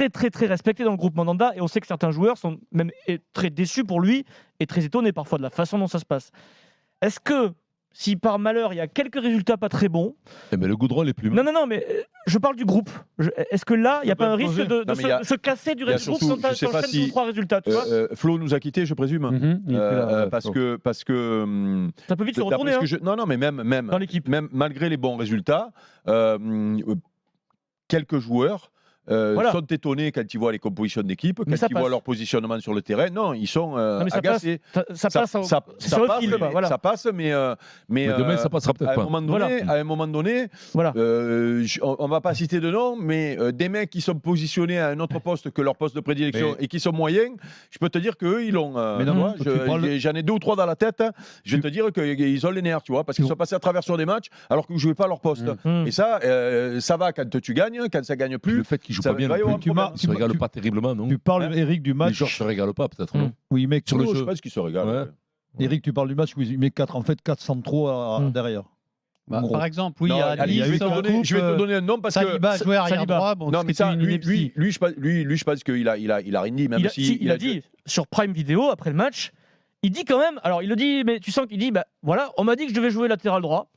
très respecté dans le groupe Mandanda, et on sait que certains joueurs sont même très déçus pour lui et très étonnés parfois de la façon dont ça se passe. Est-ce que si par malheur il y a quelques résultats pas très bons, mais le goudron est plus. Non, mais je parle du groupe. Est-ce que là, il n'y a pas un risque de se casser du reste du groupe quand tu enchaînes 2 ou 3 résultats, tu vois Flo nous a quittés, je présume. Parce que ça peut vite se retourner. Non, mais même dans l'équipe, même malgré les bons résultats, quelques joueurs sont étonnés quand ils voient les compositions d'équipe, quand ils voient leur positionnement sur le terrain. Non, ils sont agacés. Ça passe, mais demain, ça passera peut-être pas. À un moment donné, on ne va pas citer de nom, mais des mecs qui sont positionnés à un autre poste que leur poste de prédilection et qui sont moyens, je peux te dire qu'eux, ils l'ont. J'en ai 2 ou 3 dans la tête. Je vais te dire qu'ils ont les nerfs, tu vois, parce qu'ils sont passés à travers sur des matchs alors qu'ils ne jouaient pas leur poste. Et ça va quand tu gagnes, quand ça ne gagne plus. Le fait qu'ils jouent pas bien, ils ne se régalent pas terriblement, non? Tu parles, Eric, du match. Les joueurs ne se régalent pas, peut-être, non? Oui, mais sur le jeu. Je pense qu'ils se régalent. Eric, tu parles du match où il met 400 trop derrière. Par exemple, oui, je vais te donner un nom parce que Saliba jouait arrière droit. Non, mais ça, lui, je pense qu'il a rien dit. Même il a dit sur Prime Video après le match, il dit quand même. Alors il le dit, mais tu sens qu'il dit, voilà, on m'a dit que je devais jouer latéral droit.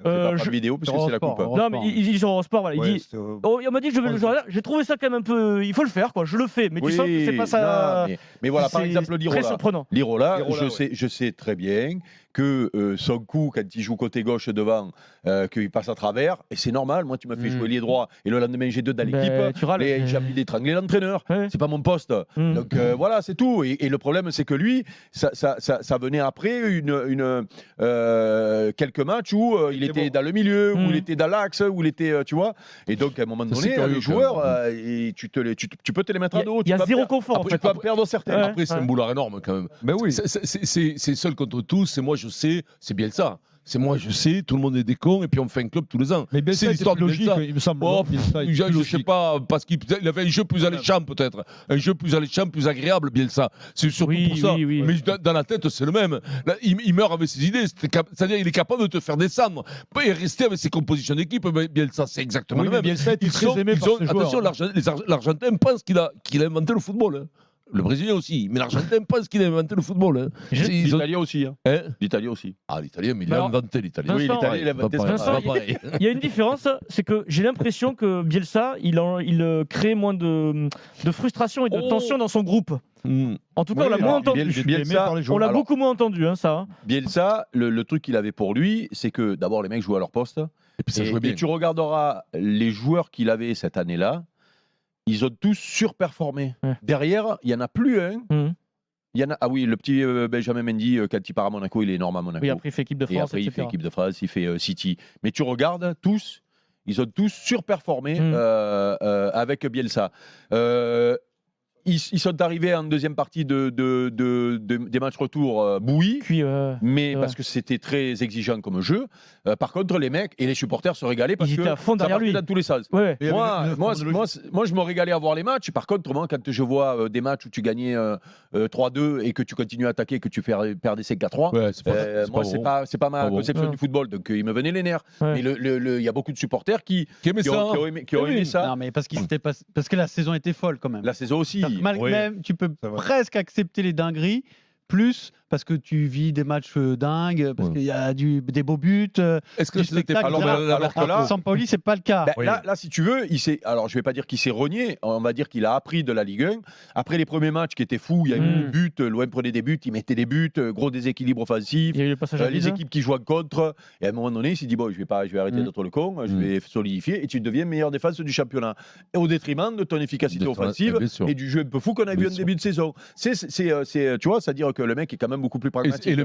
Pas vidéo parce que c'est la coupe. Non, mais il dit sur Eurosport, voilà, il dit. On m'a dit que je vais le jouer là. J'ai trouvé ça quand même un peu. Il faut le faire, quoi. Je le fais, mais tu sens que c'est pas ça. Mais voilà, par exemple, Lirola, je sais très bien que son coup, quand il joue côté gauche devant, qu'il passe à travers, et c'est normal. Moi, tu m'as fait jouer lié droit, et le lendemain j'ai 2 dans l'équipe. J'ai envie d'étrangler l'entraîneur. C'est pas mon poste. Donc voilà, c'est tout. Et le problème, c'est que lui, ça venait après quelques matchs où il était dans le milieu, où il était dans l'axe, où il était, tu vois. Et donc, à un moment donné, les joueurs, tu peux te les mettre à dos. Il y a zéro confort. Tu peux en perdre certains. Après, c'est un boulard énorme quand même. Mais oui. C'est seul contre tous. C'est moi, je sais. C'est bien ça. C'est moi, je sais, tout le monde est des cons, et puis on fait un club tous les ans. Mais c'est l'histoire de logique, il me semble. Je sais pas, parce qu'il avait un jeu plus alléchant, peut-être. Un jeu plus alléchant, plus agréable, Bielsa. C'est surtout pour ça. Mais dans la tête, c'est le même. Là, il meurt avec ses idées. C'est-à-dire, il est capable de te faire descendre. Et rester avec ses compositions d'équipe, Bielsa, c'est exactement le même. Bielsa est très aimé par ses joueurs. Attention, l'Argentin pense qu'il a inventé le football. Le Brésilien aussi, mais l'Argentin pense qu'il a inventé le football. Hein. L'Italien aussi. L'Italien aussi. Ah, l'Italien, mais il a inventé l'Italien. Oui, l'Italien, il a inventé ça. Il y a une différence, c'est que j'ai l'impression que Bielsa, il crée moins de frustration et de tension dans son groupe. En tout cas, on l'a moins entendu. On l'a beaucoup moins entendu, ça. Bielsa, le truc qu'il avait pour lui, c'est que d'abord, les mecs jouaient à leur poste. Et puis ça jouait bien. Et tu regarderas les joueurs qu'il avait cette année-là. Ils ont tous surperformé. Derrière, il n'y en a plus un. Il y en a, le petit Benjamin Mendy, quand il part à Monaco, il est énorme à Monaco. Oui, après, il fait équipe de France. Et après, il fait équipe de France, il fait City. Mais tu regardes, ils ont tous surperformé avec Bielsa. Ils sont arrivés en deuxième partie des matchs retour bouillis, mais parce que c'était très exigeant comme jeu. Par contre, les mecs et les supporters se régalaient parce que ça partait dans tous les sens. Moi, je me régalais à voir les matchs. Par contre, moi, quand je vois des matchs où tu gagnais 3-2 et que tu continues à attaquer, que tu perdais 5-3, c'est pas ma conception du football. Donc, il me venait les nerfs. Mais il y a beaucoup de supporters qui ont aimé ça. Non, mais parce que la saison était folle quand même. La saison aussi. Même, tu peux presque accepter les dingueries, plus parce que tu vis des matchs dingues, parce qu'il y a des beaux buts. Est-ce que c'était pas alors que là, Sampaoli, c'est pas le cas. Là, si tu veux, alors je vais pas dire qu'il s'est rogné, on va dire qu'il a appris de la Ligue 1. Après les premiers matchs qui étaient fous, il y a eu des buts, l'OM prenait des buts, il mettait des buts, gros déséquilibre offensif. Les équipes qui jouent contre. Et à un moment donné, il s'est dit je vais arrêter d'être le con, je vais solidifier et tu deviens meilleure défense du championnat. Et au détriment de ton efficacité offensive et du jeu un peu fou qu'on a vu en début de saison. Tu vois, c'est-à-dire que le mec est quand même beaucoup plus pragmatique.